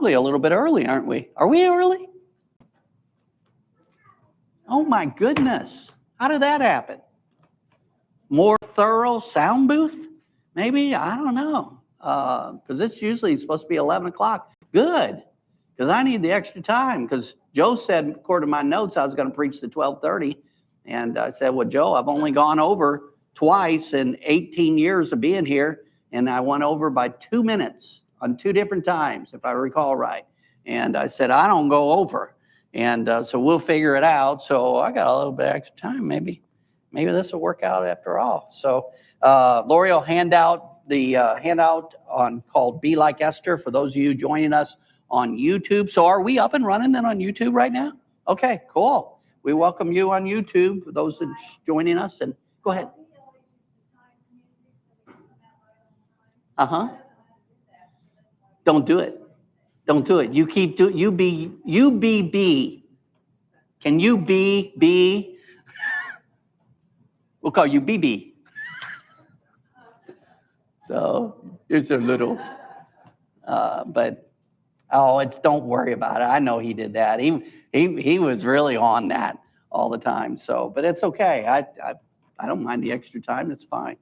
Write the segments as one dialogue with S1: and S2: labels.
S1: A little bit early, aren't we? Are we early? Oh my goodness. How did that happen? More thorough sound booth? Maybe? I don't know. Because it's usually supposed to be 11 o'clock. Good. Because I need the extra time. Because Joe said, according to my notes, I was going to preach to 12:30. And I said, well, Joe, I've only gone over twice in 18 years of being here. And I went over by 2 minutes on 2 different times, if I recall right. And I said, I don't go over. And so we'll figure it out. So I got a little bit extra time. Maybe this will work out after all. So Lori will hand out the handout called Be Like Esther for those of you joining us on YouTube. So are we up and running then on YouTube right now? Okay, cool. We welcome you on YouTube, for those that joining us. And go ahead. Don't do it. Don't do it. You keep doing. You be. Can you be? We'll call you BB. So here's a little. Don't worry about it. I know he did that. He was really on that all the time. So, but it's okay. I don't mind the extra time. It's fine.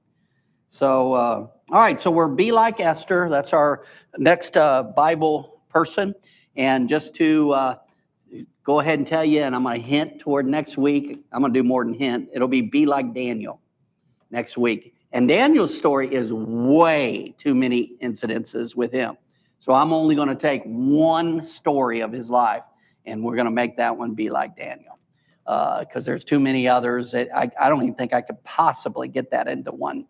S1: So, all right. So we're Be Like Esther. That's our next Bible person. And just to go ahead and tell you, and I'm going to hint toward next week. I'm going to do more than hint. It'll be like Daniel next week. And Daniel's story is way too many incidences with him. So I'm only going to take one story of his life, and we're going to make that one be like Daniel, because there's too many others that I don't even think I could possibly get that into one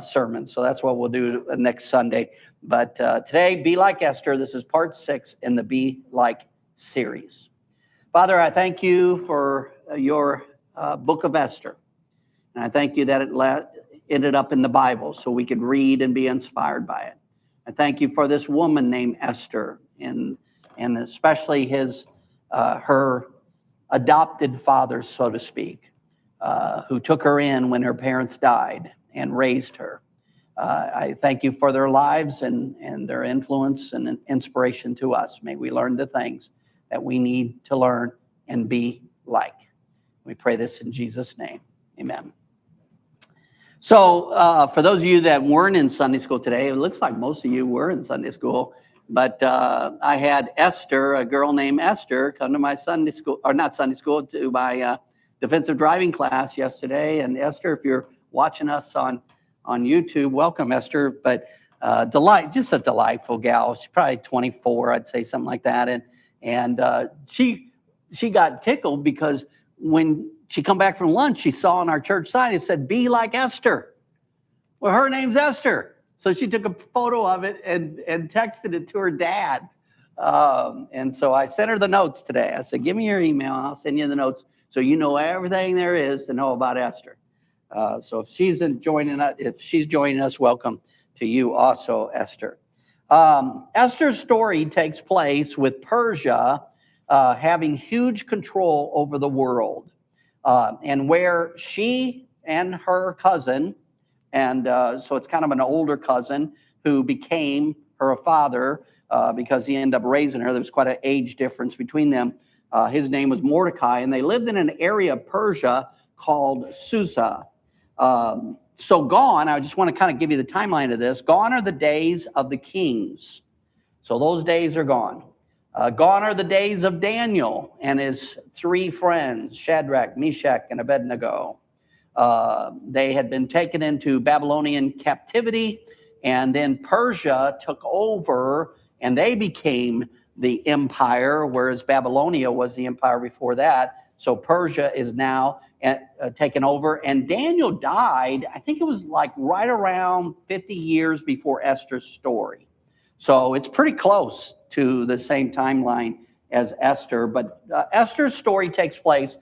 S1: sermon. So that's what we'll do next Sunday. But today, Be Like Esther. This is part 6 in the Be Like series. Father, I thank you for your book of Esther. And I thank you that it ended up in the Bible so we could read and be inspired by it. I thank you for this woman named Esther, and especially her adopted father, so to speak, who took her in when her parents died and raised her. I thank you for their lives and their influence and inspiration to us. May we learn the things that we need to learn and be like. We pray this in Jesus' name. Amen. So for those of you that weren't in Sunday school today, it looks like most of you were in Sunday school, but I had Esther, a girl named Esther, come to my Sunday school, or not Sunday school, to my defensive driving class yesterday. And Esther, if you're watching us on YouTube, welcome, Esther. But just a delightful gal. She's probably 24, I'd say, something like that. And she got tickled because when she come back from lunch, she saw on our church sign, it said, Be Like Esther. Well, her name's Esther. So she took a photo of it and texted it to her dad. And so I sent her the notes today. I said, give me your email. I'll send you the notes so you know everything there is to know about Esther. So if she's joining us, welcome to you also, Esther. Esther's story takes place with Persia having huge control over the world. And where she and her cousin, and so it's kind of an older cousin who became her father because he ended up raising her. There was quite an age difference between them. His name was Mordecai, and they lived in an area of Persia called Susa. So gone, I just want to kind of give you the timeline of this. Gone are the days of the kings. So those days are gone. Gone are the days of Daniel and his 3 friends, Shadrach, Meshach, and Abednego. They had been taken into Babylonian captivity, and then Persia took over, and they became the empire, whereas Babylonia was the empire before that. So Persia is now taken over, and Daniel died, I think it was like right around 50 years before Esther's story. So it's pretty close to the same timeline as Esther. But Esther's story takes place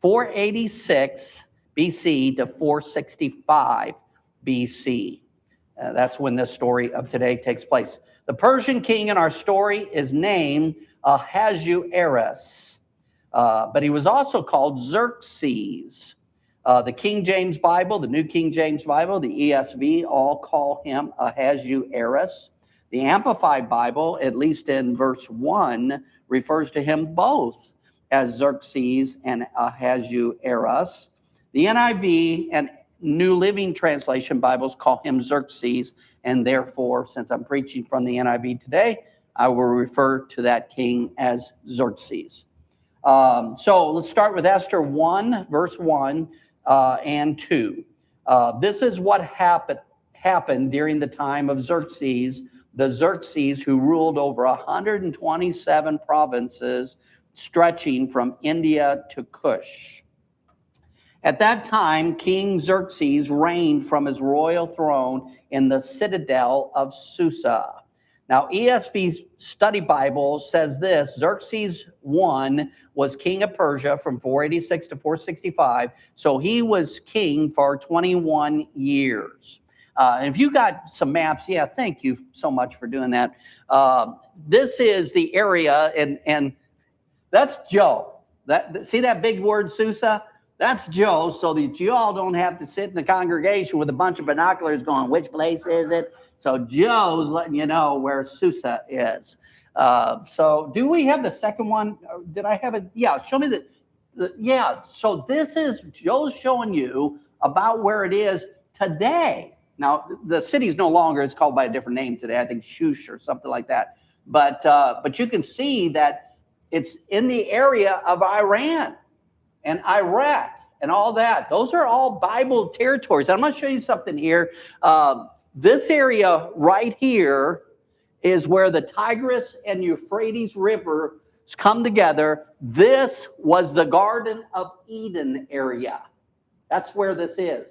S1: 486 BC to 465 BC. That's when the story of today takes place. The Persian king in our story is named Ahasuerus, but he was also called Xerxes. The King James Bible, the New King James Bible, the ESV, all call him Ahasuerus. The Amplified Bible, at least in verse 1, refers to him both as Xerxes and Ahasuerus. The NIV and New Living Translation Bibles call him Xerxes, and therefore, since I'm preaching from the NIV today, I will refer to that king as Xerxes. So let's start with Esther 1, verse 1 and 2. This is what happened during the time of Xerxes, the Xerxes who ruled over 127 provinces stretching from India to Kush. At that time, King Xerxes reigned from his royal throne in the citadel of Susa. Now, ESV's study Bible says this: Xerxes I was king of Persia from 486 to 465, so he was king for 21 years. And if you got some maps, yeah, thank you so much for doing that. This is the area, and that's Joe. See that big word, Susa? That's Joe, so that you all don't have to sit in the congregation with a bunch of binoculars going, which place is it? So Joe's letting you know where Susa is. So do we have the second one? Did I have it? Yeah, show me yeah, so this is, Joe's showing you about where it is today. Now, the city's no longer, it's called by a different name today, I think Shush or something like that. But you can see that it's in the area of Iran and Iraq and all that. Those are all Bible territories. I'm going to show you something here. This area right here is where the Tigris and Euphrates rivers come together. This was the Garden of Eden area. That's where this is.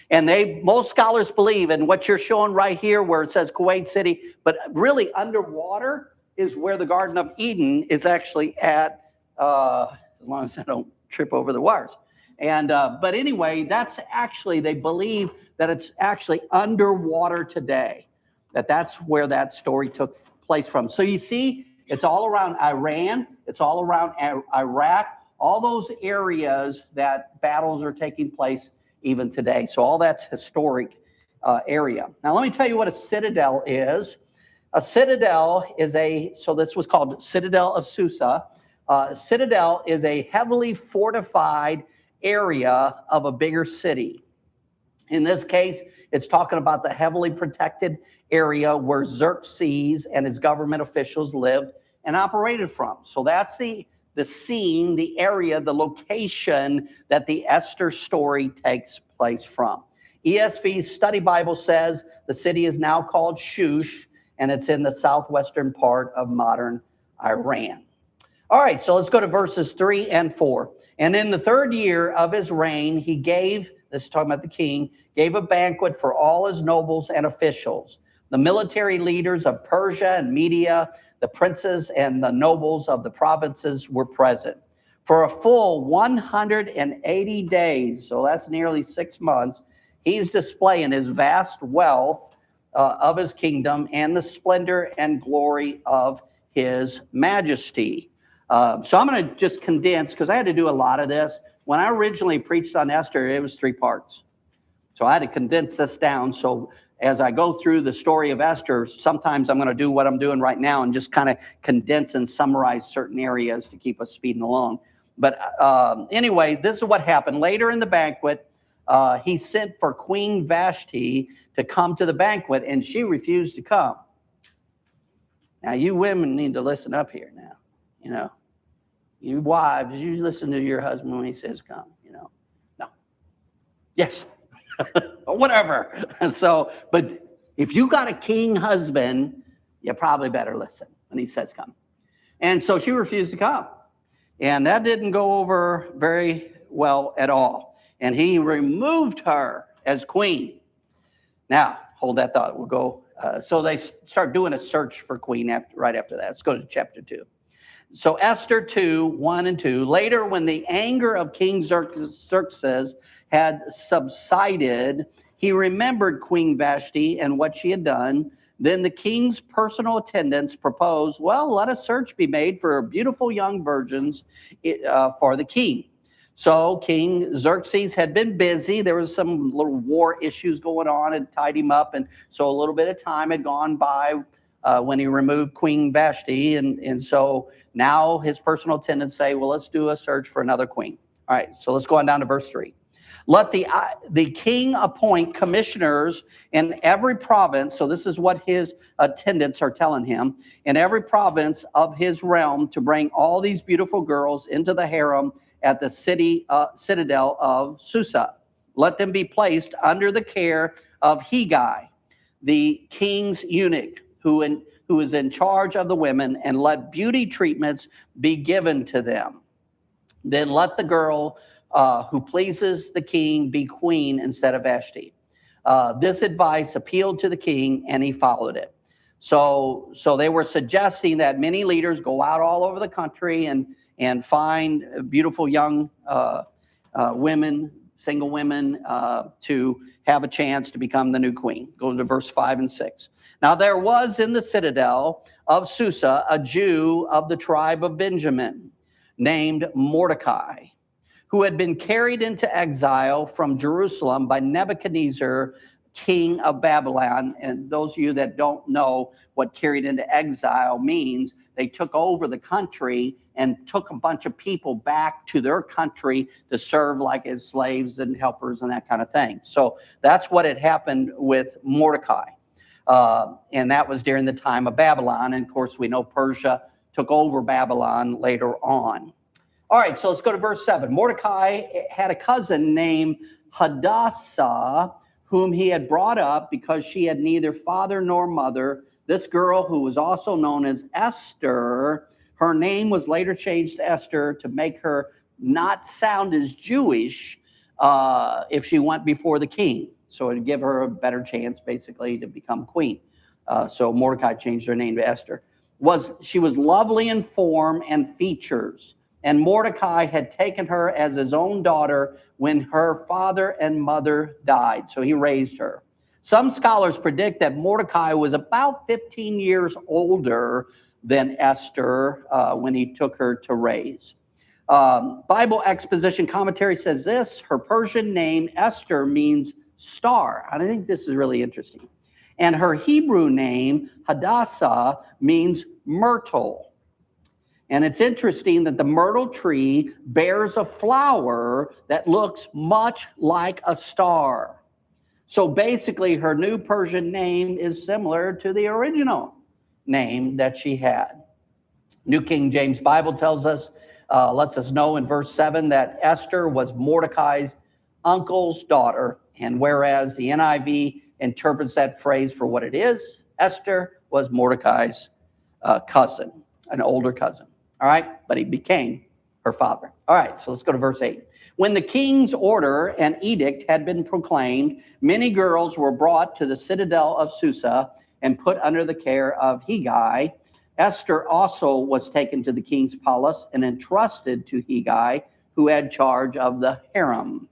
S1: And most scholars believe, and what you're showing right here where it says Kuwait City, but really underwater is where the Garden of Eden is actually at, as long as I don't trip over the wires. And but anyway, that's actually, they believe that it's actually underwater today, that's where that story took place from. So you see, it's all around Iran, it's all around Iraq, all those areas that battles are taking place even today. So all that's historic area. Now let me tell you what a citadel is. A citadel is so this was called Citadel of Susa. Citadel is a heavily fortified area of a bigger city. In this case, it's talking about the heavily protected area where Xerxes and his government officials lived and operated from. So that's the scene, the area, the location that the Esther story takes place from. ESV's study Bible says the city is now called Shush, and it's in the southwestern part of modern Iran. All right, so let's go to verses 3 and 4. And in the third year of his reign, he gave, this is talking about the king, gave a banquet for all his nobles and officials. The military leaders of Persia and Media, the princes and the nobles of the provinces were present. For a full 180 days, so that's nearly 6 months, he's displaying his vast wealth of his kingdom and the splendor and glory of his majesty. So I'm going to just condense, because I had to do a lot of this. When I originally preached on Esther, it was 3 parts. So I had to condense this down. So as I go through the story of Esther, sometimes I'm going to do what I'm doing right now and just kind of condense and summarize certain areas to keep us speeding along. But anyway, this is what happened. Later in the banquet, he sent for Queen Vashti to come to the banquet, and she refused to come. Now, you women need to listen up here now, you know. You wives, you listen to your husband when he says come, you know. No. Yes. Or whatever. So, but if you got a king husband, you probably better listen when he says come. And so she refused to come. And that didn't go over very well at all. And he removed her as queen. Now, hold that thought. We'll go. So they start doing a search for queen right after that. Let's go to chapter 2. So Esther 2, 1 and 2. Later, when the anger of King Xerxes had subsided, he remembered Queen Vashti and what she had done. Then the king's personal attendants proposed, well, let a search be made for beautiful young virgins for the king. So King Xerxes had been busy. There was some little war issues going on and tied him up. And so a little bit of time had gone by when he removed Queen Vashti. And so now his personal attendants say, well, let's do a search for another queen. All right, so let's go on down to verse 3. Let the king appoint commissioners in every province. So this is what his attendants are telling him. In every province of his realm to bring all these beautiful girls into the harem at the citadel of Susa. Let them be placed under the care of Hegai, the king's eunuch, who is in charge of the women, and let beauty treatments be given to them. Then let the girl who pleases the king be queen instead of Vashti. This advice appealed to the king, and he followed it. So they were suggesting that many leaders go out all over the country and find beautiful young women, single women, to have a chance to become the new queen. Go to verse 5 and 6. Now there was in the citadel of Susa a Jew of the tribe of Benjamin named Mordecai, who had been carried into exile from Jerusalem by Nebuchadnezzar, king of Babylon. And those of you that don't know what carried into exile means, they took over the country and took a bunch of people back to their country to serve like as slaves and helpers and that kind of thing. So that's what had happened with Mordecai. And that was during the time of Babylon. And of course, we know Persia took over Babylon later on. All right, so let's go to verse 7. Mordecai had a cousin named Hadassah, whom he had brought up because she had neither father nor mother. This girl, who was also known as Esther, her name was later changed to Esther to make her not sound as Jewish if she went before the king. So it would give her a better chance, basically, to become queen. So Mordecai changed her name to Esther. She was lovely in form and features, and Mordecai had taken her as his own daughter when her father and mother died. So he raised her. Some scholars predict that Mordecai was about 15 years older than Esther when he took her to raise. Bible exposition commentary says this: her Persian name Esther means star. And I think this is really interesting. And her Hebrew name Hadassah means myrtle. And it's interesting that the myrtle tree bears a flower that looks much like a star. So basically, her new Persian name is similar to the original name that she had. New King James Bible tells us, lets us know in verse 7 that Esther was Mordecai's uncle's daughter. And whereas the NIV interprets that phrase for what it is, Esther was Mordecai's cousin, an older cousin. All right, but he became her father. All right, so let's go to verse 8. When the king's order and edict had been proclaimed, many girls were brought to the citadel of Susa and put under the care of Hegai. Esther also was taken to the king's palace and entrusted to Hegai, who had charge of the harem.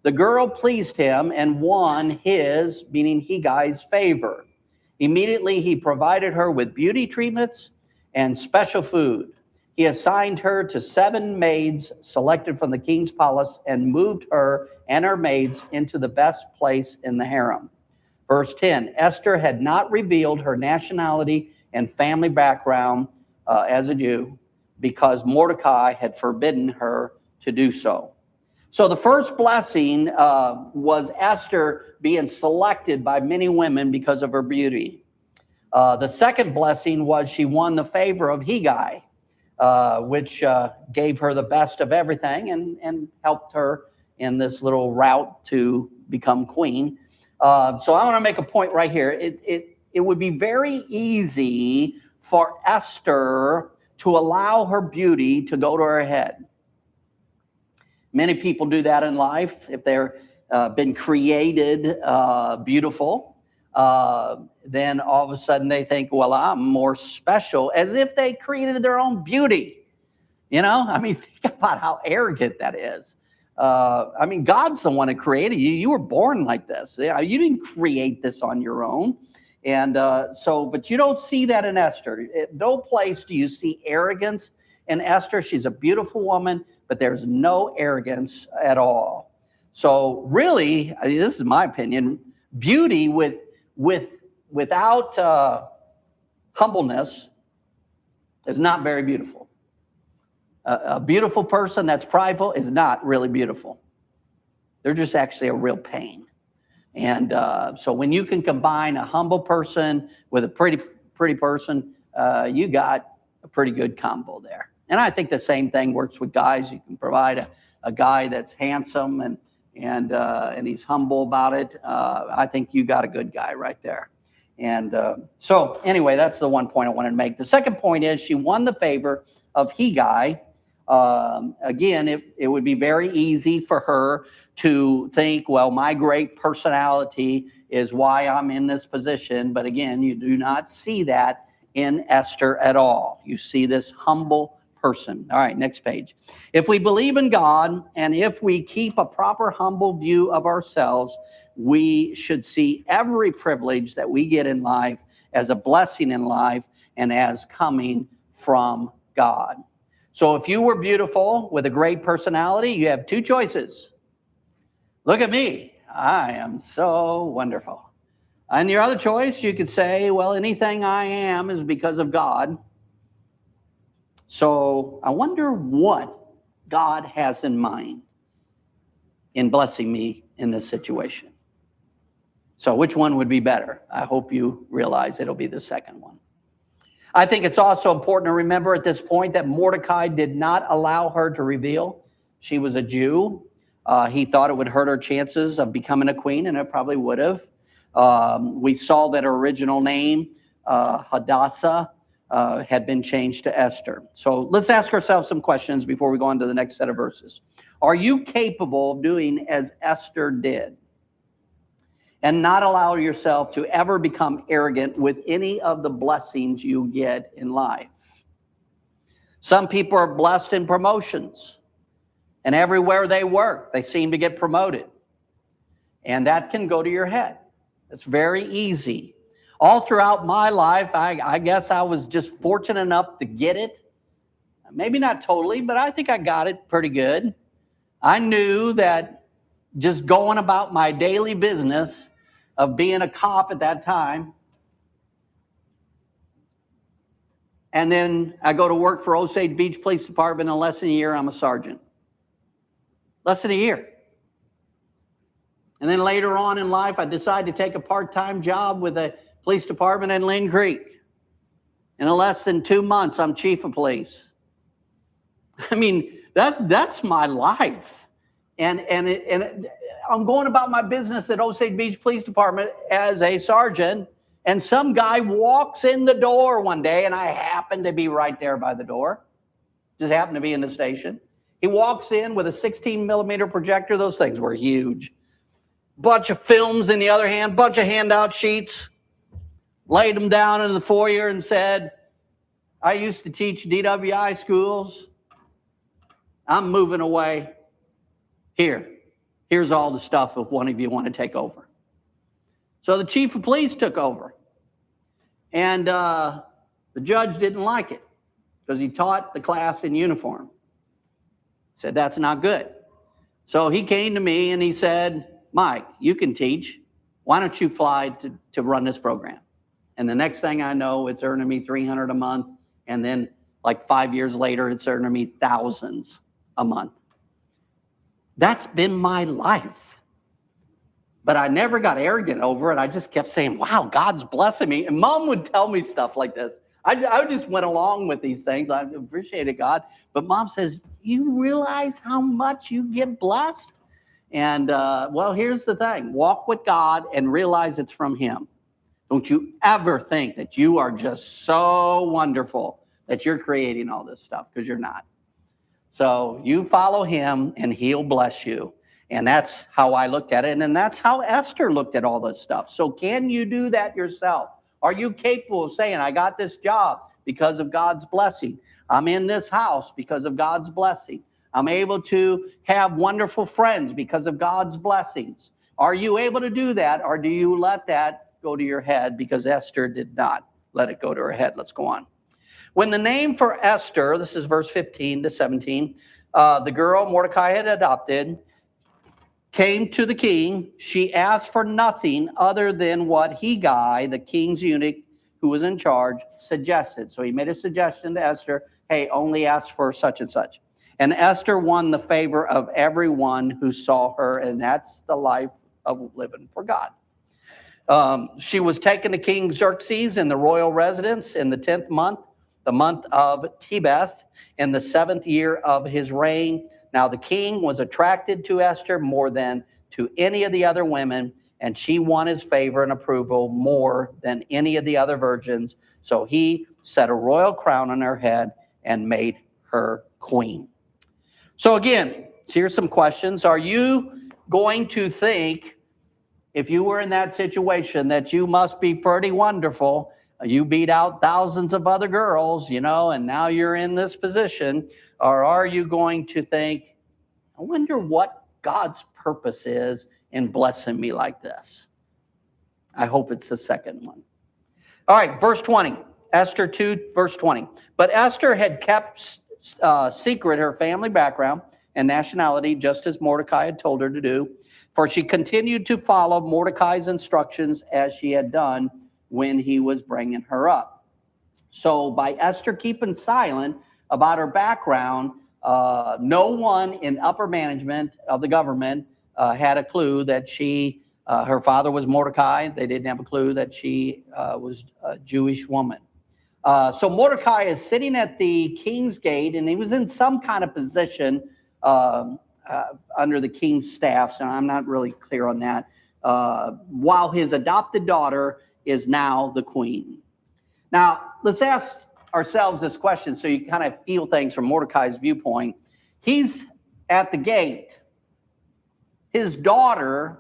S1: The girl pleased him and won his, meaning Hegai's, favor. Immediately he provided her with beauty treatments and special food. He assigned her to 7 maids selected from the king's palace and moved her and her maids into the best place in the harem. Verse 10, Esther had not revealed her nationality and family background as a Jew because Mordecai had forbidden her to do so. So the first blessing was Esther being selected by many women because of her beauty. The second blessing was she won the favor of Hegai, which gave her the best of everything and helped her in this little route to become queen. So I want to make a point right here. It would be very easy for Esther to allow her beauty to go to her head. Many people do that in life. If they're been created beautiful, then all of a sudden they think, well, I'm more special, as if they created their own beauty. You know, I mean, think about how arrogant that is. I mean, God's the one that created you. You were born like this. You didn't create this on your own. And but you don't see that in Esther. At no place do you see arrogance in Esther. She's a beautiful woman, but there's no arrogance at all. So really, I mean, this is my opinion, beauty without humbleness is not very beautiful. A beautiful person that's prideful is not really beautiful. They're just actually a real pain. And so when you can combine a humble person with a pretty person, you got a pretty good combo there. And I think the same thing works with guys. You can provide a guy that's handsome and he's humble about it. I think you got a good guy right there. And so anyway, that's the one point I wanted to make. The second point is she won the favor of Hegai. Again, it would be very easy for her to think, well, my great personality is why I'm in this position. But again, you do not see that in Esther at all. You see this humble person. All right, next page. If we believe in God and if we keep a proper humble view of ourselves, we should see every privilege that we get in life as a blessing in life and as coming from God. So if you were beautiful with a great personality, you have two choices. Look at me. I am so wonderful. And your other choice, you could say, well, anything I am is because of God. So I wonder what God has in mind in blessing me in this situation. So which one would be better? I hope you realize it'll be the second one. I think it's also important to remember at this point that Mordecai did not allow her to reveal she was a Jew. He thought it would hurt her chances of becoming a queen, and it probably would have. We saw that her original name, Hadassah, had been changed to Esther. So let's ask ourselves some questions before we go on to the next set of verses. Are you capable of doing as Esther did and not allow yourself to ever become arrogant with any of the blessings you get in life? Some people are blessed in promotions, and everywhere they work, they seem to get promoted. And that can go to your head. It's very easy. All throughout my life, I guess I was just fortunate enough to get it. Maybe not totally, but I think I got it pretty good. I knew that just going about my daily business of being a cop at that time, and then I go to work for Osage Beach Police Department, in less than a year, I'm a sergeant. Less than a year. And then later on in life, I decided to take a part-time job with a police department in Lynn Creek. And in less than 2 months, I'm chief of police. I mean, that's my life. And I'm going about my business at Osage Beach Police Department as a sergeant, and some guy walks in the door one day, and I happen to be right there by the door. Just happened to be in the station. He walks in with a 16-millimeter projector. Those things were huge. Bunch of films in the other hand, bunch of handout sheets. Laid them down in the foyer and said, I used to teach DWI schools. I'm moving away. Here's all the stuff if one of you want to take over. So the chief of police took over. And the judge didn't like it because he taught the class in uniform. Said, that's not good. So he came to me and he said, Mike, you can teach. Why don't you fly to run this program? And the next thing I know, it's earning me $300 a month. And then like 5 years later, it's earning me thousands a month. That's been my life. But I never got arrogant over it. I just kept saying, wow, God's blessing me. And Mom would tell me stuff like this. I just went along with these things. I appreciated God. But Mom says, you realize how much you get blessed? And well, here's the thing. Walk with God and realize it's from Him. Don't you ever think that you are just so wonderful that you're creating all this stuff, because you're not. So you follow Him and He'll bless you. And that's how I looked at it. And that's how Esther looked at all this stuff. So can you do that yourself? Are you capable of saying, I got this job because of God's blessing? I'm in this house because of God's blessing. I'm able to have wonderful friends because of God's blessings. Are you able to do that, or do you let that go to your head? Because Esther did not let it go to her head. Let's go on. When the name for Esther, this is verse 15 to 17, the girl Mordecai had adopted, came to the king, she asked for nothing other than what Hegai, the king's eunuch, who was in charge, suggested. So he made a suggestion to Esther, hey, only ask for such and such. And Esther won the favor of everyone who saw her, and that's the life of living for God. She was taken to King Xerxes in the royal residence in the 10th month, the month of Tebeth, in the 7th year of his reign. Now the king was attracted to Esther more than to any of the other women, and she won his favor and approval more than any of the other virgins. So he set a royal crown on her head and made her queen. So again, here's some questions. Are you going to think, if you were in that situation, that you must be pretty wonderful? You beat out thousands of other girls, and now you're in this position. Or are you going to think, I wonder what God's purpose is in blessing me like this? I hope it's the second one. All right, verse 20, Esther 2, verse 20. But Esther had kept secret her family background and nationality, just as Mordecai had told her to do, for she continued to follow Mordecai's instructions as she had done when he was bringing her up. So by Esther keeping silent about her background, no one in upper management of the government had a clue that her father was Mordecai. They didn't have a clue that she was a Jewish woman. So Mordecai is sitting at the king's gate, and he was in some kind of position under the king's staff, so I'm not really clear on that, while his adopted daughter is now the queen. Now, let's ask ourselves this question so you kind of feel things from Mordecai's viewpoint. He's at the gate. His daughter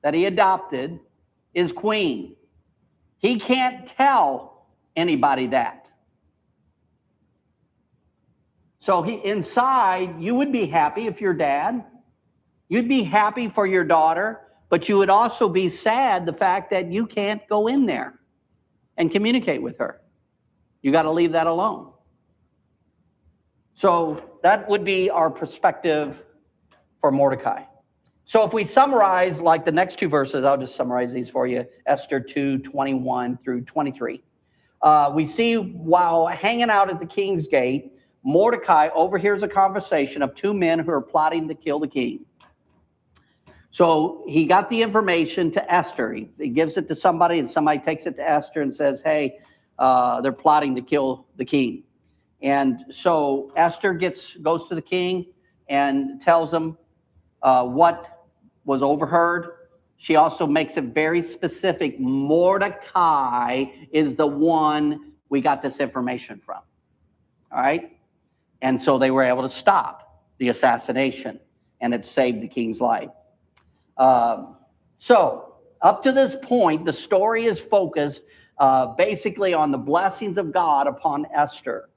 S1: that he adopted is queen. He can't tell anybody that. So inside, you would be happy if you're dad. You'd be happy for your daughter, but you would also be sad the fact that you can't go in there and communicate with her. You got to leave that alone. So that would be our perspective for Mordecai. So if we summarize like the next two verses, I'll just summarize these for you, Esther 2, 21 through 23. We see while hanging out at the king's gate, Mordecai overhears a conversation of two men who are plotting to kill the king. So he got the information to Esther. He gives it to somebody, and somebody takes it to Esther and says, hey, they're plotting to kill the king. And so Esther goes to the king and tells him what was overheard. She also makes it very specific. Mordecai is the one we got this information from. All right? And so they were able to stop the assassination, and it saved the king's life. So up to this point, the story is focused basically on the blessings of God upon Esther.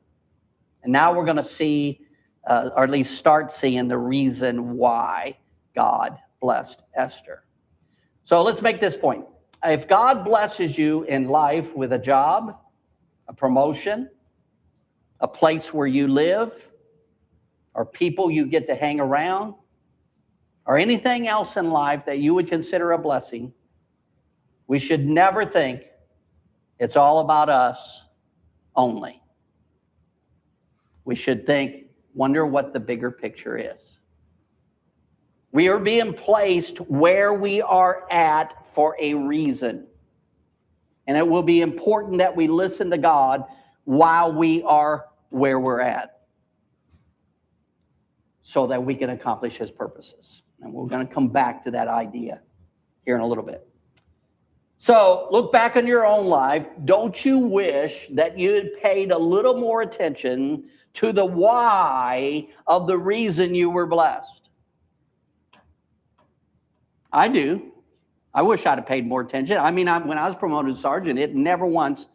S1: And now we're going to see, or at least start seeing, the reason why God blessed Esther. So let's make this point. If God blesses you in life with a job, a promotion, a place where you live, or people you get to hang around, or anything else in life that you would consider a blessing, we should never think it's all about us only. We should wonder what the bigger picture is. We are being placed where we are at for a reason. And it will be important that we listen to God while we are where we're at, so that we can accomplish his purposes. And we're going to come back to that idea here in a little bit. So look back on your own life. Don't you wish that you had paid a little more attention to the why of the reason you were blessed? I do. I wish I'd have paid more attention. I mean, when I was promoted to sergeant, it never once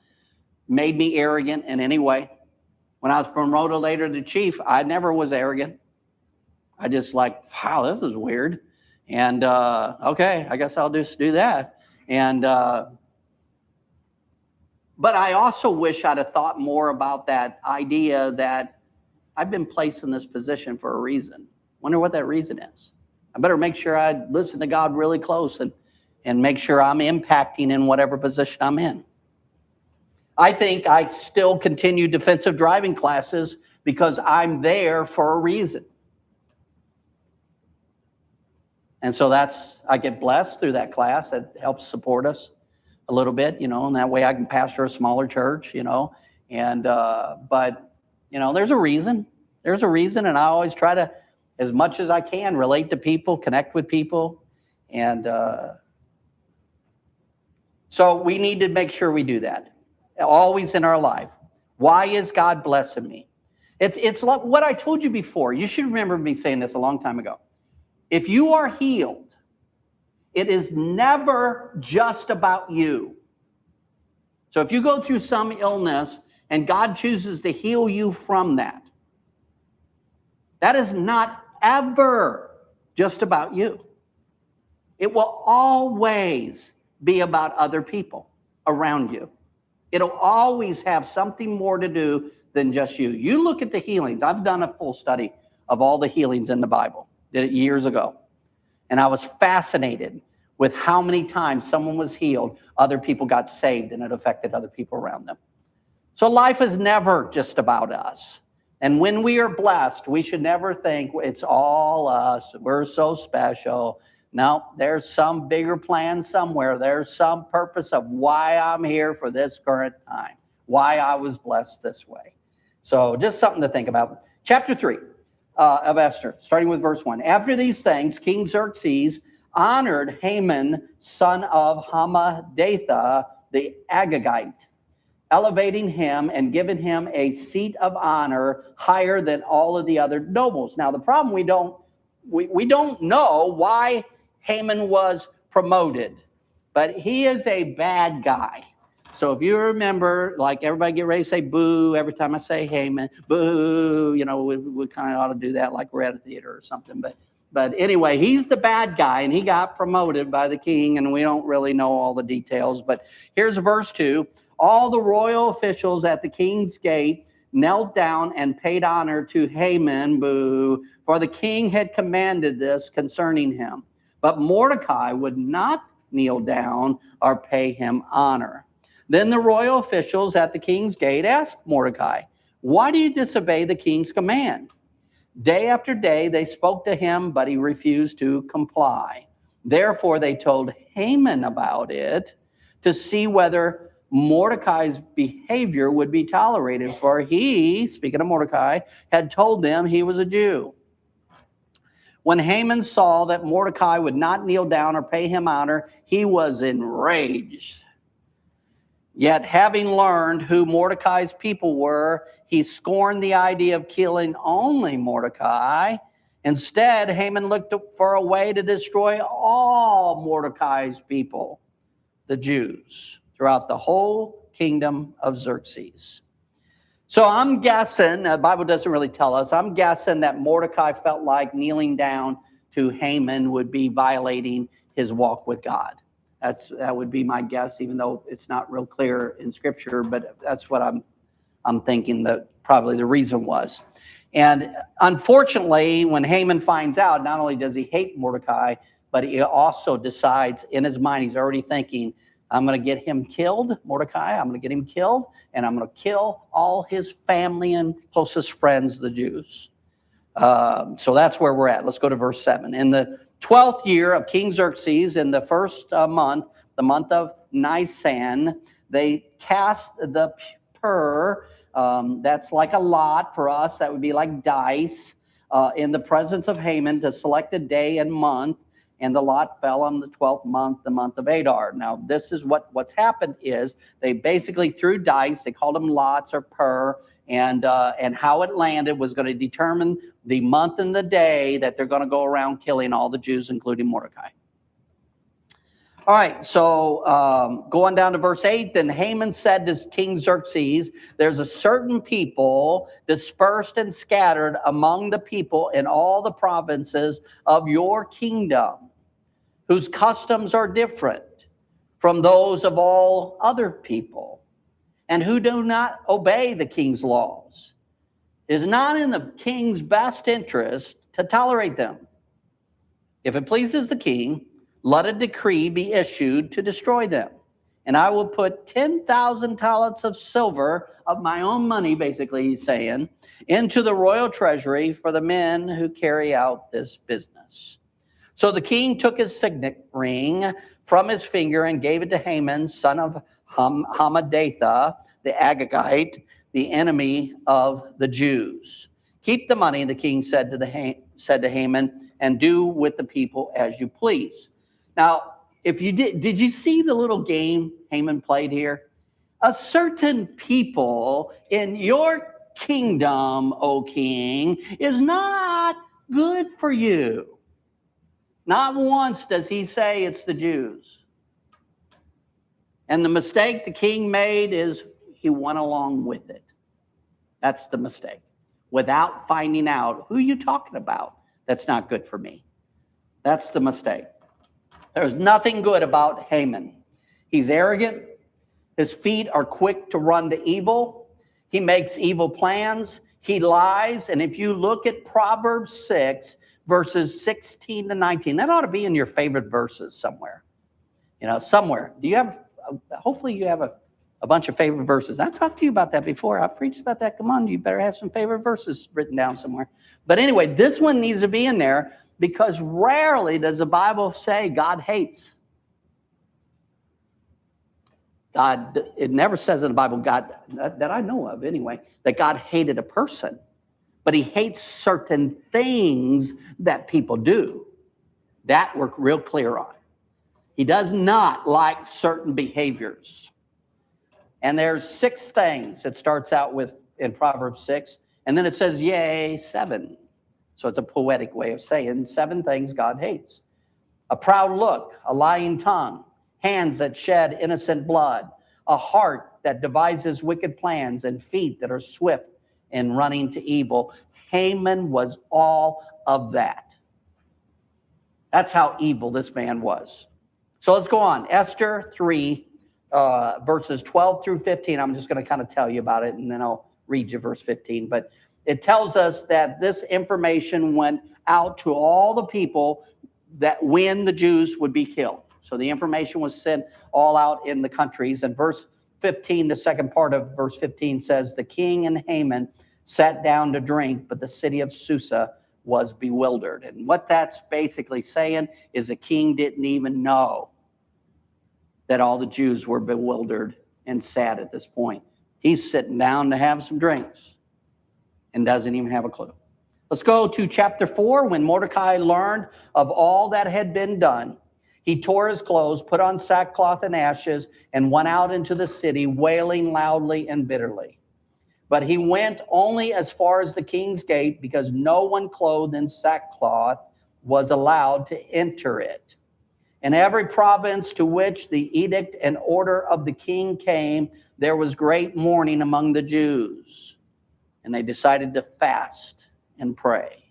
S1: made me arrogant in any way. When I was promoted later to chief, I never was arrogant. I just wow, this is weird. And okay, I guess I'll just do that. And but I also wish I'd have thought more about that idea that I've been placed in this position for a reason. Wonder what that reason is. I better make sure I listen to God really close and make sure I'm impacting in whatever position I'm in. I think I still continue defensive driving classes because I'm there for a reason. And so I get blessed through that class. That helps support us a little bit, and that way I can pastor a smaller church, but there's a reason. There's a reason, and I always try to, as much as I can, relate to people, connect with people, and so we need to make sure we do that, always in our life. Why is God blessing me? It's like what I told you before. You should remember me saying this a long time ago. If you are healed, it is never just about you. So if you go through some illness and God chooses to heal you from that, that is not ever just about you. It will always be about other people around you. It'll always have something more to do than just you. You look at the healings. I've done a full study of all the healings in the Bible. Did it years ago. And I was fascinated with how many times someone was healed, other people got saved, and it affected other people around them. So life is never just about us. And when we are blessed, we should never think it's all us. We're so special. No, there's some bigger plan somewhere. There's some purpose of why I'm here for this current time, why I was blessed this way. So just something to think about. Chapter 3 of Esther, starting with verse 1. After these things, King Xerxes honored Haman, son of Hammedatha, the Agagite, elevating him and giving him a seat of honor higher than all of the other nobles. Now, the problem, we don't know why Haman was promoted, but he is a bad guy. So if you remember, like everybody get ready to say boo every time I say Haman, boo, we kind of ought to do that like we're at a theater or something. But anyway, he's the bad guy, and he got promoted by the king, and we don't really know all the details. But here's verse 2. All the royal officials at the king's gate knelt down and paid honor to Haman, boo, for the king had commanded this concerning him. But Mordecai would not kneel down or pay him honor. Then the royal officials at the king's gate asked Mordecai, "Why do you disobey the king's command?" Day after day they spoke to him, but he refused to comply. Therefore they told Haman about it to see whether Mordecai's behavior would be tolerated, for he, speaking of Mordecai, had told them he was a Jew. When Haman saw that Mordecai would not kneel down or pay him honor, he was enraged. Yet, having learned who Mordecai's people were, he scorned the idea of killing only Mordecai. Instead, Haman looked for a way to destroy all Mordecai's people, the Jews, throughout the whole kingdom of Xerxes. So I'm guessing, the Bible doesn't really tell us, I'm guessing that Mordecai felt like kneeling down to Haman would be violating his walk with God. That would be my guess, even though it's not real clear in Scripture, but that's what I'm thinking that probably the reason was. And unfortunately, when Haman finds out, not only does he hate Mordecai, but he also decides in his mind, he's already thinking, I'm going to get him killed, Mordecai, I'm going to get him killed, and I'm going to kill all his family and closest friends, the Jews. So that's where we're at. Let's go to verse 7. In the 12th year of King Xerxes, in the first month, the month of Nisan, they cast the pur, that's like a lot for us, that would be like dice, in the presence of Haman to select a day and month, and the lot fell on the 12th month, the month of Adar. Now, this is what's happened is they basically threw dice, they called them lots or pur, and how it landed was going to determine the month and the day that they're going to go around killing all the Jews, including Mordecai. All right, so going down to verse 8, then Haman said to King Xerxes, there's a certain people dispersed and scattered among the people in all the provinces of your kingdom, whose customs are different from those of all other people, and who do not obey the king's laws. It is not in the king's best interest to tolerate them. If it pleases the king, let a decree be issued to destroy them. and I will put 10,000 talents of silver, of my own money, basically he's saying, into the royal treasury for the men who carry out this business. So the king took his signet ring from his finger and gave it to Haman, son of Hammedatha, the Agagite, the enemy of the Jews. Keep the money, the king said to Haman, and do with the people as you please. Now, if you did you see the little game Haman played here? A certain people in your kingdom, O king, is not good for you. Not once does he say it's the Jews. And the mistake the king made is he went along with it. That's the mistake. Without finding out who you're talking about, that's not good for me. That's the mistake. There's nothing good about Haman. He's arrogant. His feet are quick to run to evil. He makes evil plans. He lies. And if you look at Proverbs 6, verses 16 to 19, that ought to be in your favorite verses somewhere. Somewhere. Do you have, hopefully you have a bunch of favorite verses. I talked to you about that before. I preached about that. Come on, you better have some favorite verses written down somewhere. But anyway, this one needs to be in there because rarely does the Bible say God hates. God, it never says in the Bible, God, that I know of anyway, that God hated a person. But he hates certain things that people do. That we're real clear on. He does not like certain behaviors. And there's 6 things it starts out with in Proverbs 6. And then it says, yea, 7. So it's a poetic way of saying 7 things God hates. A proud look, a lying tongue, hands that shed innocent blood, a heart that devises wicked plans, and feet that are swift in running to evil. Haman was all of that. That's how evil this man was. So let's go on. Esther 3, verses 12 through 15. I'm just going to kind of tell you about it, and then I'll read you verse 15. But it tells us that this information went out to all the people that when the Jews would be killed. So the information was sent all out in the countries. And verse 15, the second part of verse 15 says, the king and Haman sat down to drink, but the city of Susa was bewildered. And what that's basically saying is the king didn't even know that all the Jews were bewildered and sad at this point. He's sitting down to have some drinks and doesn't even have a clue. Let's go to chapter 4. When Mordecai learned of all that had been done, he tore his clothes, put on sackcloth and ashes, and went out into the city, wailing loudly and bitterly. But he went only as far as the king's gate, because no one clothed in sackcloth was allowed to enter it. In every province to which the edict and order of the king came, there was great mourning among the Jews, and they decided to fast and pray.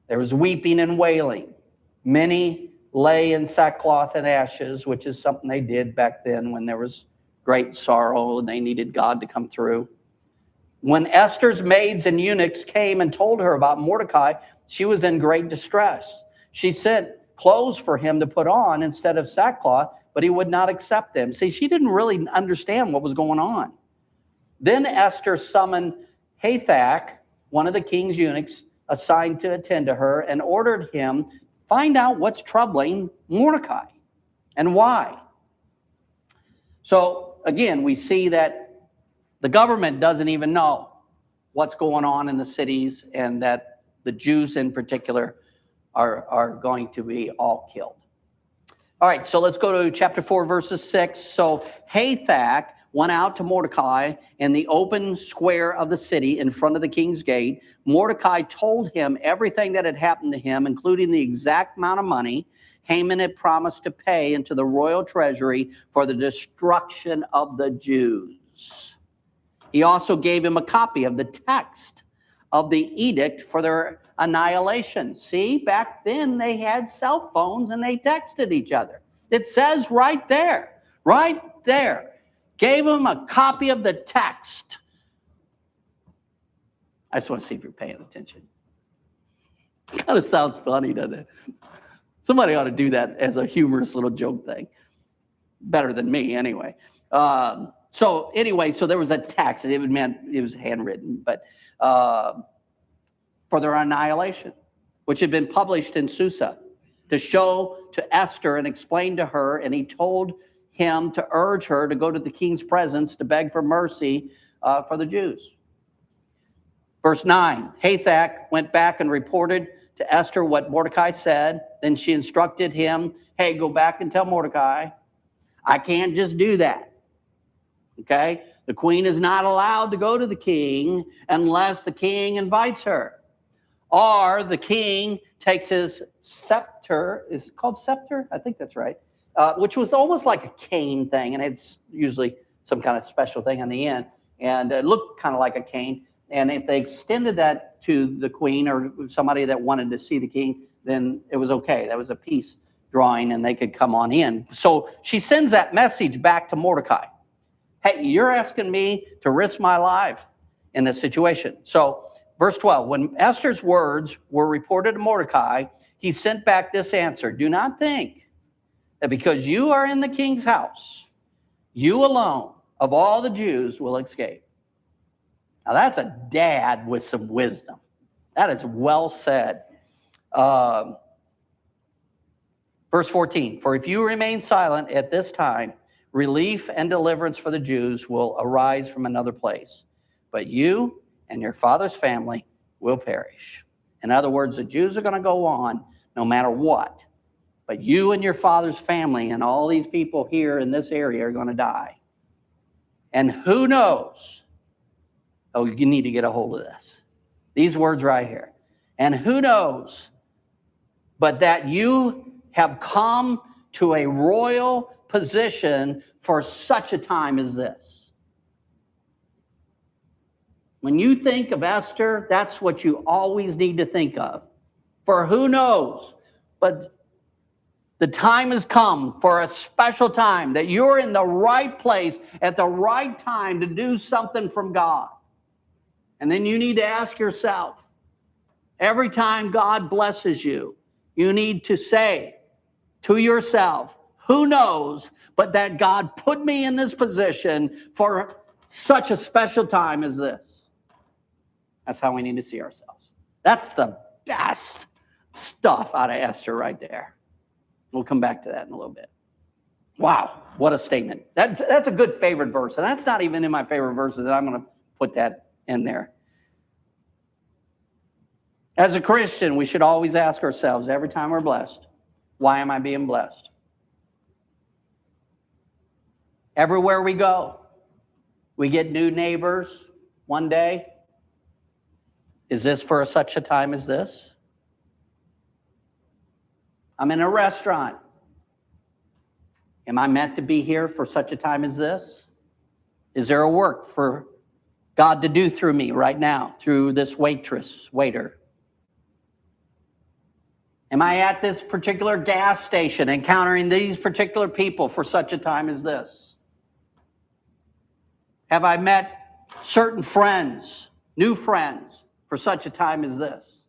S1: There was weeping and wailing. Many lay in sackcloth and ashes, which is something they did back then when there was great sorrow and they needed God to come through. When Esther's maids and eunuchs came and told her about Mordecai, she was in great distress. She sent clothes for him to put on instead of sackcloth, but he would not accept them. See, she didn't really understand what was going on. Then Esther summoned Hathach, one of the king's eunuchs assigned to attend to her, and ordered him find out what's troubling Mordecai and why. So again, we see that the government doesn't even know what's going on in the cities, and that the Jews in particular are going to be all killed. All right, so let's go to chapter 4, verses 6. So Hathach went out to Mordecai in the open square of the city in front of the king's gate. Mordecai told him everything that had happened to him, including the exact amount of money Haman had promised to pay into the royal treasury for the destruction of the Jews. He also gave him a copy of the text of the edict for their annihilation. See, back then they had cell phones and they texted each other. It says right there. Gave him a copy of the text. I just want to see if you're paying attention. Kind of sounds funny, doesn't it? Somebody ought to do that as a humorous little joke thing. better than me anyway. So there was a text, and it was handwritten, but for their annihilation, which had been published in Susa, to show to Esther and explain to her, and he told him to urge her to go to the king's presence to beg for mercy for the Jews. Verse 9, Hathach went back and reported to Esther what Mordecai said. Then she instructed him, hey, go back and tell Mordecai, I can't just do that. Okay? The queen is not allowed to go to the king unless the king invites her. Or the king takes his scepter. Is it called scepter? I think that's right. Which was almost like a cane thing, and it's usually some kind of special thing on the end. And it looked kind of like a cane. And if they extended that to the queen or somebody that wanted to see the king, then it was okay. That was a peace drawing, and they could come on in. So she sends that message back to Mordecai. Hey, you're asking me to risk my life in this situation. So verse 12, when Esther's words were reported to Mordecai, he sent back this answer. Do not think that because you are in the king's house, you alone of all the Jews will escape. Now that's a dad with some wisdom. That is well said. Verse 14, for if you remain silent at this time, relief and deliverance for the Jews will arise from another place. But you and your father's family will perish. In other words, the Jews are going to go on no matter what. But you and your father's family and all these people here in this area are going to die. And who knows? Oh, you need to get a hold of this. These words right here. And who knows but that you have come to a royal position for such a time as this. When you think of Esther, that's what you always need to think of. For who knows, but the time has come for a special time that you're in the right place at the right time to do something from God. And then you need to ask yourself, every time God blesses you, you need to say to yourself, who knows but that God put me in this position for such a special time as this. That's how we need to see ourselves. That's the best stuff out of Esther right there. We'll come back to that in a little bit. Wow, what a statement. That's a good favorite verse, and that's not even in my favorite verses, and I'm going to put that in there. As a Christian, we should always ask ourselves every time we're blessed, why am I being blessed? Everywhere we go, we get new neighbors one day. Is this for such a time as this? I'm in a restaurant. Am I meant to be here for such a time as this? Is there a work for God to do through me right now, through this waiter? Am I at this particular gas station encountering these particular people for such a time as this? Have I met certain friends, new friends, for such a time as this?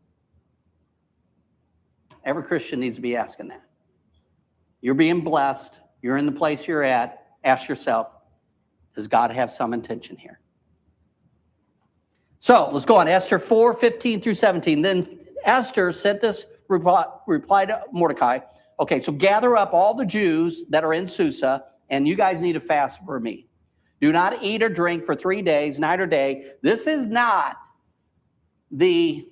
S1: Every Christian needs to be asking that. You're being blessed. You're in the place you're at. Ask yourself, does God have some intention here? So let's go on. Esther 4:15 through 17. Then Esther sent this reply to Mordecai. Okay, so gather up all the Jews that are in Susa, and you guys need to fast for me. Do not eat or drink for 3 days, night or day. This is not the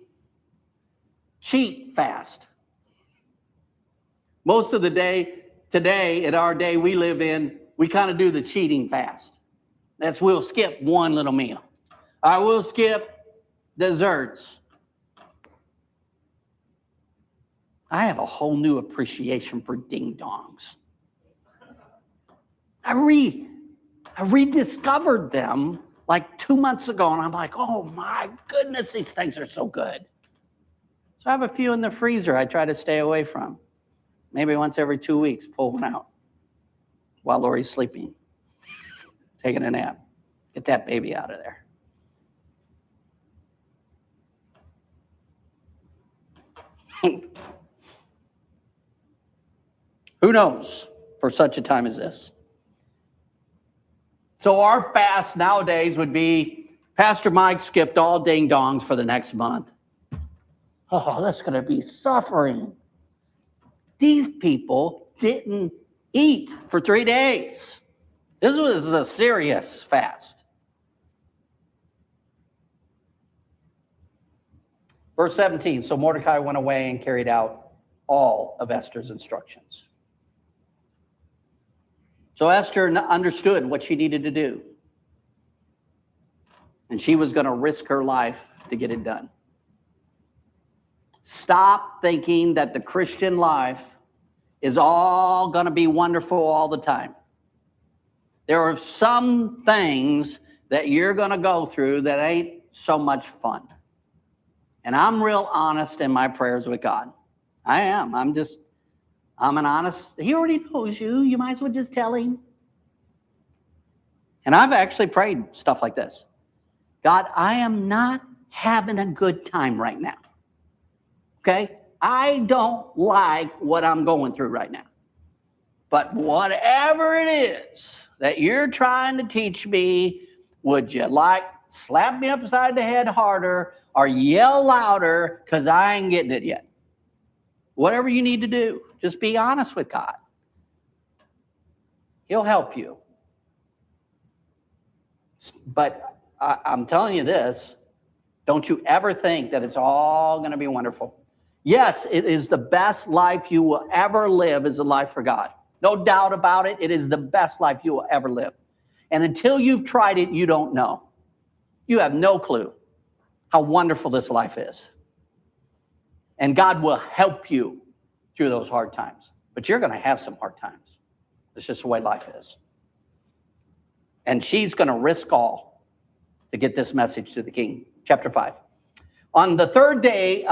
S1: cheat fast. Most of the day, today, in our day we live in, we kind of do the cheating fast. That's we'll skip one little meal. I will skip desserts. I have a whole new appreciation for ding-dongs. I rediscovered them like 2 months ago, and I'm like, oh my goodness, these things are so good. So I have a few in the freezer I try to stay away from. Maybe once every 2 weeks, pull one out while Lori's sleeping, taking a nap. Get that baby out of there. Who knows for such a time as this? So our fast nowadays would be, Pastor Mike skipped all ding-dongs for the next month. Oh, that's going to be suffering. These people didn't eat for 3 days. This was a serious fast. Verse 17, so Mordecai went away and carried out all of Esther's instructions. So Esther understood what she needed to do. And she was going to risk her life to get it done. Stop thinking that the Christian life is all going to be wonderful all the time. There are some things that you're going to go through that ain't so much fun. And I'm real honest in my prayers with God. I am. I'm an honest. He already knows you. You might as well just tell him. And I've actually prayed stuff like this. God, I am not having a good time right now. Okay? I don't like what I'm going through right now. But whatever it is that you're trying to teach me, would you like slap me upside the head harder or yell louder because I ain't getting it yet? Whatever you need to do, just be honest with God. He'll help you. But I'm telling you this, don't you ever think that it's all going to be wonderful. Yes, it is the best life you will ever live is a life for God. No doubt about it. It is the best life you will ever live. And until you've tried it, you don't know. You have no clue how wonderful this life is. And God will help you through those hard times. But you're going to have some hard times. It's just the way life is. And she's going to risk all to get this message to the king. Chapter 5. On the third day,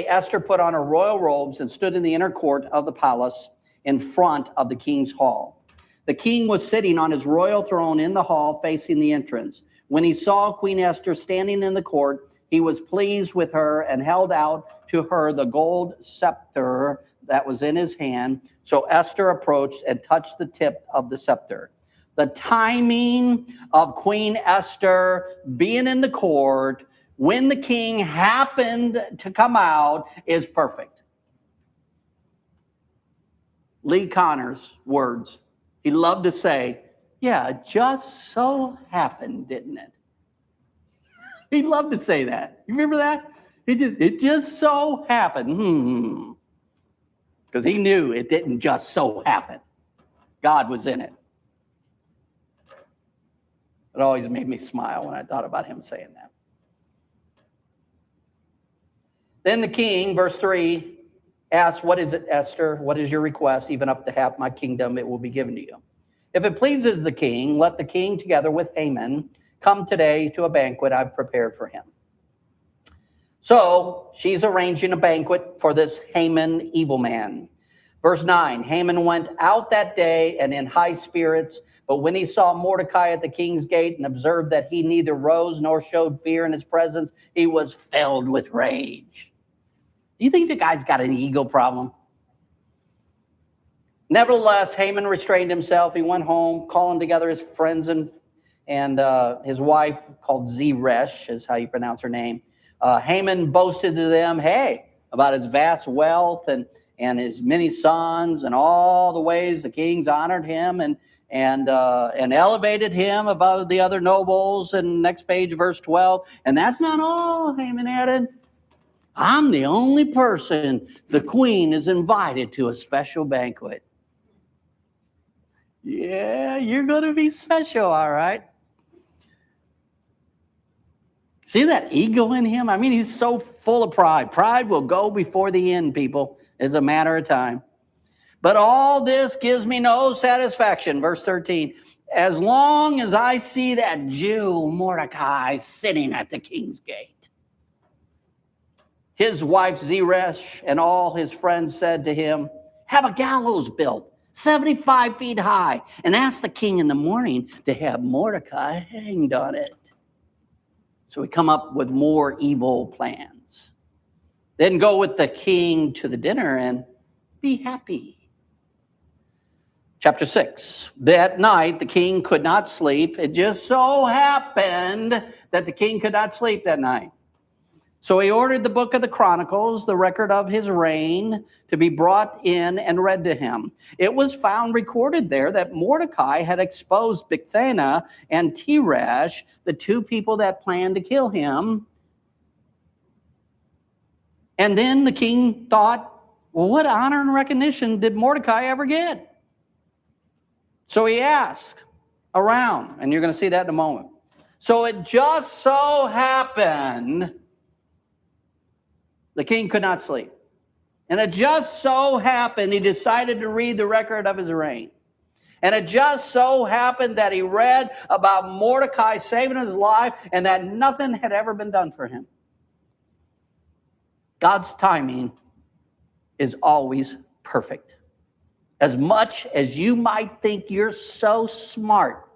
S1: Esther put on her royal robes and stood in the inner court of the palace in front of the king's hall. The king was sitting on his royal throne in the hall facing the entrance. When he saw Queen Esther standing in the court, he was pleased with her and held out to her the gold scepter that was in his hand. So Esther approached and touched the tip of the scepter. The timing of Queen Esther being in the court when the king happened to come out is perfect. Lee Connor's words. He loved to say, yeah, it just so happened, didn't it? He loved to say that. You remember that? It just so happened. Because he knew it didn't just so happen. God was in it. It always made me smile when I thought about him saying that. Then the king, verse 3, asked, what is it, Esther? What is your request? Even up to half my kingdom, it will be given to you. If it pleases the king, let the king together with Haman come today to a banquet I've prepared for him. So she's arranging a banquet for this Haman evil man. Verse 9, Haman went out that day and in high spirits, but when he saw Mordecai at the king's gate and observed that he neither rose nor showed fear in his presence, he was filled with rage. Do you think the guy's got an ego problem? Nevertheless, Haman restrained himself. He went home, calling together his friends and his wife, called Zeresh, is how you pronounce her name. Haman boasted to them, about his vast wealth and his many sons and all the ways the kings honored him and elevated him above the other nobles. And next page, verse 12. And that's not all, Haman added. I'm the only person the queen is invited to a special banquet. Yeah, you're going to be special, all right. See that ego in him? I mean, he's so full of pride. Pride will go before the end, people. It's a matter of time. But all this gives me no satisfaction. Verse 13. As long as I see that Jew Mordecai sitting at the king's gate. His wife Zeresh and all his friends said to him, have a gallows built 75 feet high and ask the king in the morning to have Mordecai hanged on it. So we come up with more evil plans. Then go with the king to the dinner and be happy. Chapter 6. That night, the king could not sleep. It just so happened that the king could not sleep that night. So he ordered the book of the Chronicles, the record of his reign, to be brought in and read to him. It was found recorded there that Mordecai had exposed Bigthana and Teresh, the two people that planned to kill him. And then the king thought, well, what honor and recognition did Mordecai ever get? So he asked around, and you're going to see that in a moment. So it just so happened the king could not sleep. And it just so happened he decided to read the record of his reign. And it just so happened that he read about Mordecai saving his life and that nothing had ever been done for him. God's timing is always perfect. As much as you might think you're so smart,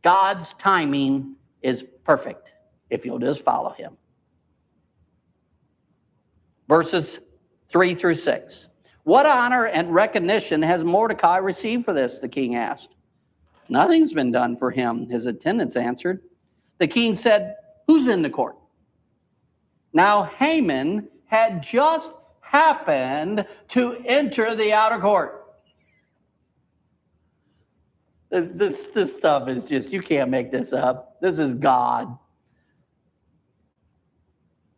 S1: God's timing is perfect if you'll just follow him. Verses 3 through 6. What honor and recognition has Mordecai received for this? The king asked. Nothing's been done for him, his attendants answered. The king said, who's in the court? Now Haman had just happened to enter the outer court. This stuff is just, you can't make this up. This is God.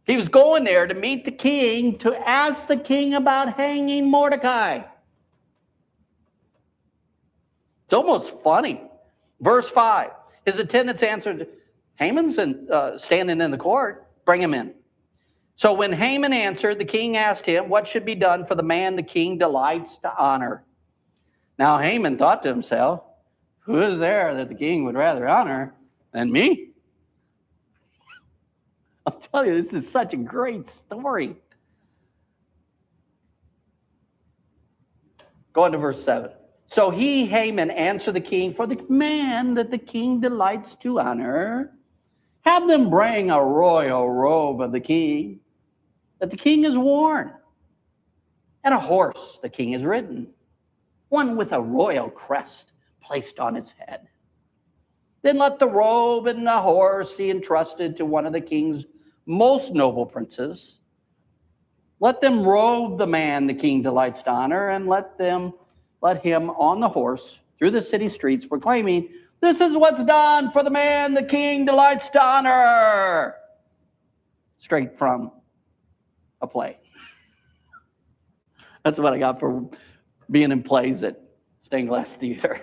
S1: He was going there to meet the king, to ask the king about hanging Mordecai. It's almost funny. Verse 5, his attendants answered, Haman's standing in the court. Bring him in. So when Haman answered, the king asked him, what should be done for the man the king delights to honor? Now Haman thought to himself, who is there that the king would rather honor than me? I'm telling you, this is such a great story. Go on to verse 7. So he, Haman, answered the king, for the man that the king delights to honor, have them bring a royal robe of the king, that the king has worn, and a horse the king has ridden, one with a royal crest placed on its head. Then let the robe and the horse be entrusted to one of the king's most noble princes. Let them robe the man the king delights to honor, and let him on the horse through the city streets proclaiming, this is what's done for the man the king delights to honor. Straight from a play. That's what I got for being in plays at Stained Glass Theater.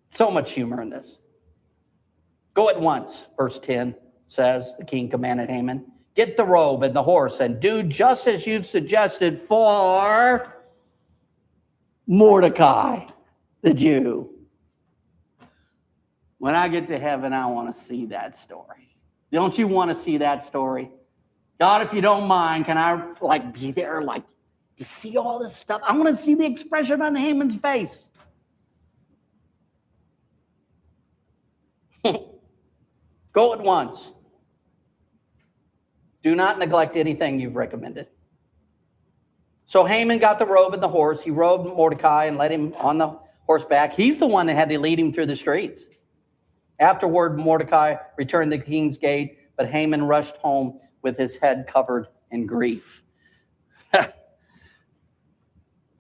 S1: So much humor in this. Go at once, verse 10 says, the king commanded Haman, get the robe and the horse and do just as you've suggested for Mordecai, the Jew. When I get to heaven, I want to see that story. Don't you want to see that story? God, if you don't mind, can I be there to see all this stuff? I want to see the expression on Haman's face. Go at once. Do not neglect anything you've recommended. So Haman got the robe and the horse. He robed Mordecai and led him on the horseback. He's the one that had to lead him through the streets. Afterward, Mordecai returned to the king's gate, but Haman rushed home with his head covered in grief.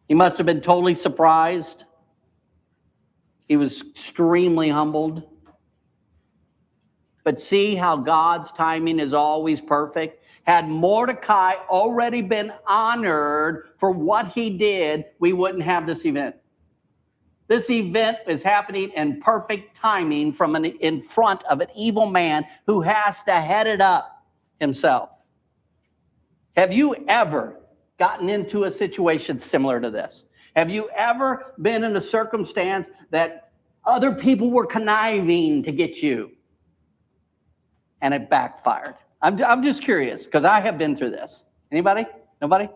S1: He must have been totally surprised. He was extremely humbled. But see how God's timing is always perfect? Had Mordecai already been honored for what he did, we wouldn't have this event. This event is happening in perfect timing in front of an evil man who has to head it up himself. Have you ever gotten into a situation similar to this? Have you ever been in a circumstance that other people were conniving to get you and it backfired? I'm just curious because I have been through this. Anybody? Nobody?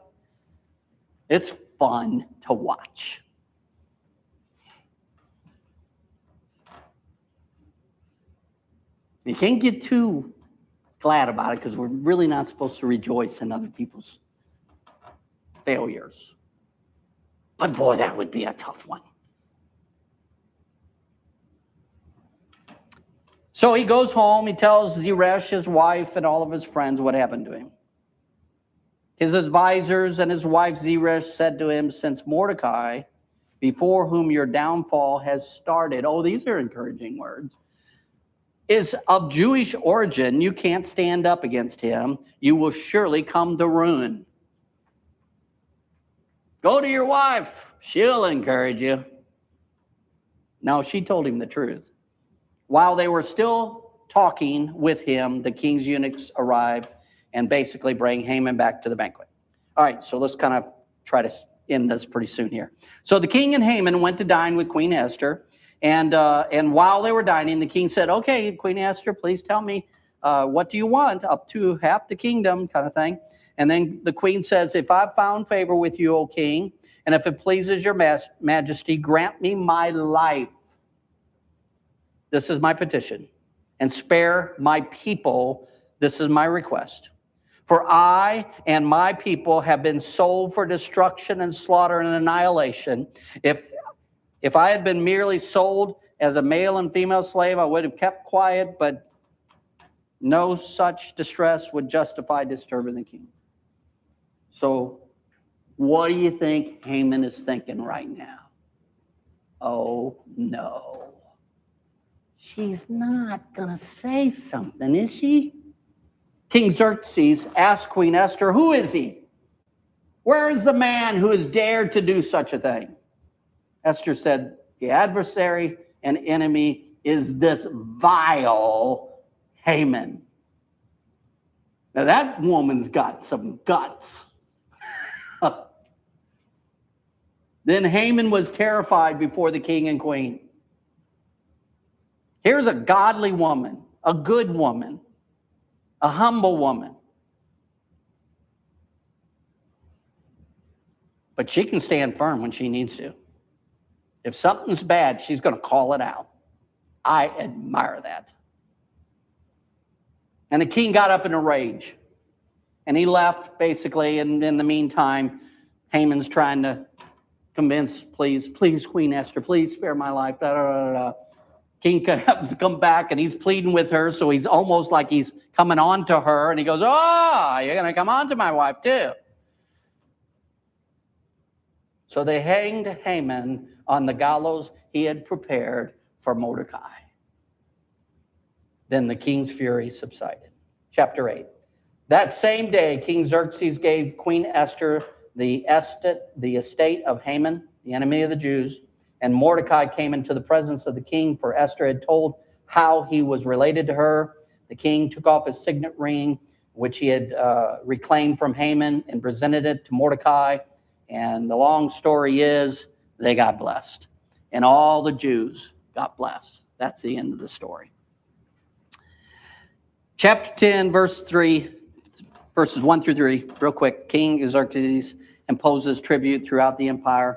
S1: It's fun to watch. You can't get too glad about it because we're really not supposed to rejoice in other people's failures. But boy, that would be a tough one. So he goes home. He tells Zeresh, his wife, and all of his friends what happened to him. His advisors and his wife Zeresh said to him, since Mordecai, before whom your downfall has started, oh, these are encouraging words, is of Jewish origin, you can't stand up against him. You will surely come to ruin. Go to your wife. She'll encourage you. No, she told him the truth. While they were still talking with him, the king's eunuchs arrived and basically bring Haman back to the banquet. All right, so let's kind of try to end this pretty soon here. So the king and Haman went to dine with Queen Esther, and while they were dining, the king said, okay, Queen Esther, please tell me, what do you want? Up to half the kingdom kind of thing. And then the queen says, if I've found favor with you, O king, and if it pleases your majesty, grant me my life. This is my petition. And spare my people. This is my request. For I and my people have been sold for destruction and slaughter and annihilation. If I had been merely sold as a male and female slave, I would have kept quiet, but no such distress would justify disturbing the king. So what do you think Haman is thinking right now? Oh, no. She's not going to say something, is she? King Xerxes asked Queen Esther, who is he? Where is the man who has dared to do such a thing? Esther said, the adversary and enemy is this vile Haman. Now that woman's got some guts. Then Haman was terrified before the king and queen. Here's a godly woman, a good woman, a humble woman. But she can stand firm when she needs to. If something's bad, she's going to call it out. I admire that. And the king got up in a rage. And he left, basically, and in the meantime, Haman's trying to convince, please, Queen Esther, please spare my life. Da, da, da, da. King comes come back, and he's pleading with her, so he's almost like he's coming on to her, and he goes, oh, you're going to come on to my wife, too. So they hanged Haman on the gallows he had prepared for Mordecai. Then the king's fury subsided. Chapter 8. That same day, King Xerxes gave Queen Esther the estate of Haman, the enemy of the Jews, and Mordecai came into the presence of the king, for Esther had told how he was related to her. The king took off his signet ring, which he had reclaimed from Haman, and presented it to Mordecai. And the long story is, they got blessed. And all the Jews got blessed. That's the end of the story. Chapter 10, verses 1 through 3, real quick. King Xerxes imposes tribute throughout the empire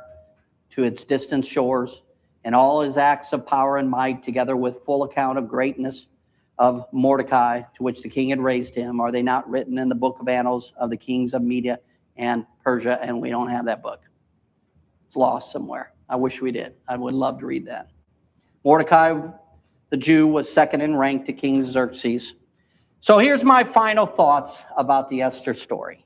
S1: to its distant shores, and all his acts of power and might, together with full account of greatness of Mordecai, to which the king had raised him, are they not written in the book of annals of the kings of Media and Persia? And we don't have that book. It's lost somewhere. I wish we did. I would love to read that. Mordecai, the Jew, was second in rank to King Xerxes. So here's my final thoughts about the Esther story.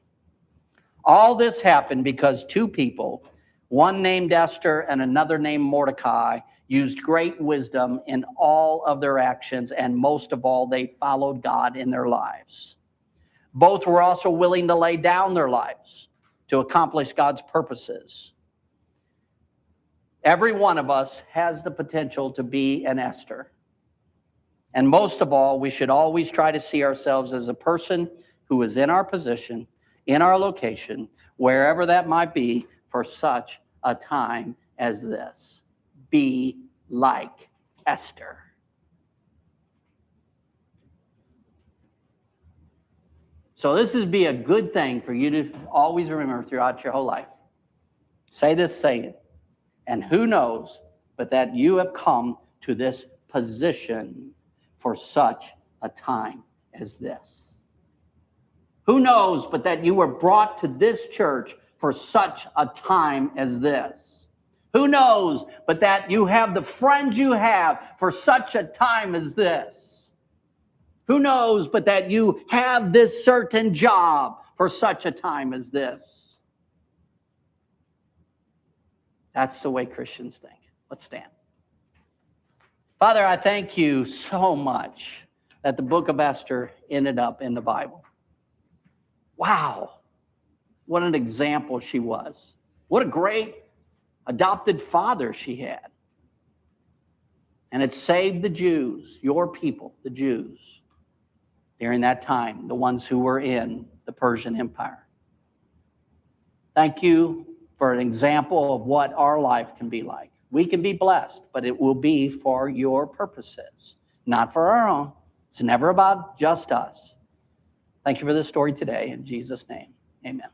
S1: All this happened because two people, one named Esther and another named Mordecai, used great wisdom in all of their actions, and most of all, they followed God in their lives. Both were also willing to lay down their lives to accomplish God's purposes. Every one of us has the potential to be an Esther. And most of all, we should always try to see ourselves as a person who is in our position, in our location, wherever that might be, for such a time as this. Be like Esther. So this would be a good thing for you to always remember throughout your whole life. Say this saying, and who knows but that you have come to this position for such a time as this. Who knows but that you were brought to this church for such a time as this. Who knows but that you have the friends you have for such a time as this? Who knows but that you have this certain job for such a time as this? That's the way Christians think. Let's stand. Father, I thank you so much that the book of Esther ended up in the Bible. Wow, what an example she was. What a great adopted father she had. And it saved the Jews, your people, the Jews, during that time, the ones who were in the Persian Empire. Thank you for an example of what our life can be like. We can be blessed, but it will be for your purposes, not for our own. It's never about just us. Thank you for this story today. In Jesus' name, amen.